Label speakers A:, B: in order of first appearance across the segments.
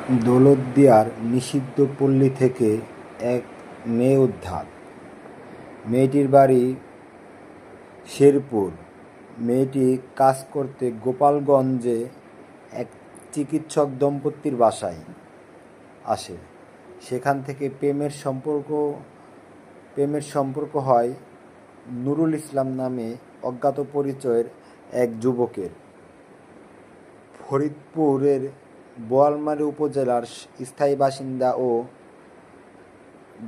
A: দৌলতদিয়ার নিষিদ্ধ পল্লী থেকে এক মেয়ে উদ্ধার। মেয়েটির বাড়ি শেরপুর। মেয়েটি কাজ করতে গোপালগঞ্জে এক চিকিৎসক দম্পতির বাসায় আসে। সেখান থেকে প্রেমের সম্পর্ক হয় নুরুল ইসলাম নামে অজ্ঞাত পরিচয়ের এক যুবকের। ফরিদপুরের বোয়ালমারী উপজেলার স্থায়ী বাসিন্দা ও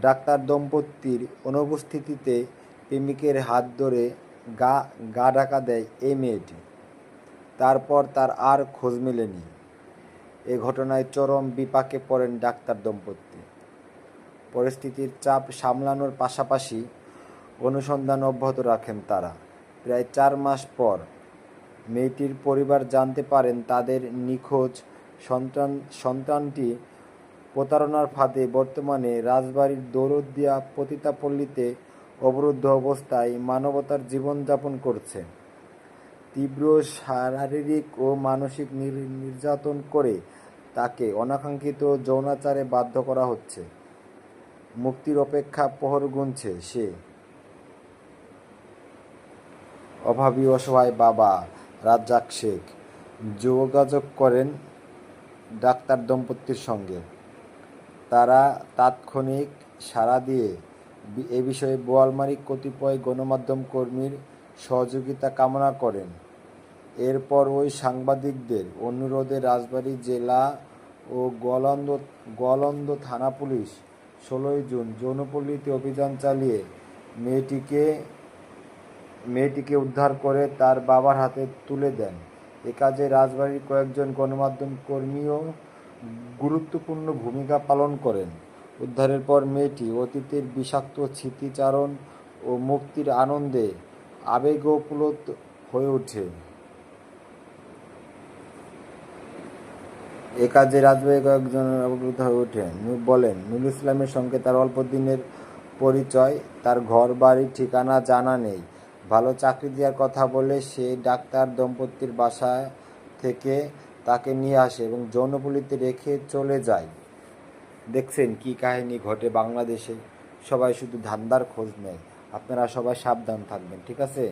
A: ডাক্তার দম্পতির অনুপস্থিতিতে প্রেমিকের হাত ধরে গা ঢাকা দেয় এই মেয়েটি। তারপর তার আর খোঁজ মেলেনি। এ ঘটনায় চরম বিপাকে পড়েন ডাক্তার দম্পতি। পরিস্থিতির চাপ সামলানোর পাশাপাশি অনুসন্ধান অব্যাহত রাখেন তারা। প্রায় 4 মাস পর মেয়েটির পরিবার জানতে পারেন তাদের নিখোঁজ সন্তানটি প্রতারণার ফাঁদে বর্তমানে রাজবাড়ীর দৌলতদিয়া পতিতাপল্লীতে অবরুদ্ধ অবস্থায় মানবতার জীবনযাপন করছে। তীব্র শারীরিক ও মানসিক নির্যাতন করে তাকে অনাকাঙ্ক্ষিত যৌনাচারে বাধ্য করা হচ্ছে। মুক্তির অপেক্ষা প্রহর গুনছে সে। অভাবী অসহায় বাবা রাজ্জাক শেখ যোগাযোগ করেন ডাক্তার দম্পতির সঙ্গে। তারা তাৎক্ষণিক সাড়া দিয়ে এ বিষয়ে বোয়ালমারী কতিপয় গণমাধ্যম কর্মীর সহযোগিতা কামনা করেন। এরপর ওই সাংবাদিকদের অনুরোধে রাজবাড়ী জেলা ও গোয়ালন্দ থানা পুলিশ 16 জুন যৌনপল্লীতে অভিযান চালিয়ে মেয়েটিকে উদ্ধার করে তার বাবার হাতে তুলে দেন। এ কাজে রাজবাড়ীর কয়েকজন গণমাধ্যম কর্মীও গুরুত্বপূর্ণ ভূমিকা পালন করেন। উদ্ধারের পর মেয়েটি অতীতের বিষাক্ত স্মৃতিচারণ ও মুক্তির আনন্দে আবেগপ্রবণ হয়ে ওঠে। এ কাজে রাজবাড়ীর কয়েকজন অবগত হয়ে ওঠেন বলেন, নুরুল ইসলামের সঙ্গে তার অল্প দিনের পরিচয়। তার ঘর বাড়ি ঠিকানা জানা নেই। ভালো চাকরি দেওয়ার কথা বলে সে ডাক্তার দম্পতির বাসা থেকে তাকে নিয়ে আসে এবং যৌনপল্লীতে রেখে চলে যায়। দেখছেন কি কাহিনী ঘটে বাংলাদেশে। সবাই শুধু ধান্দার খোঁজ নেয়। আপনারা সবাই সাবধান থাকবেন, ঠিক আছে?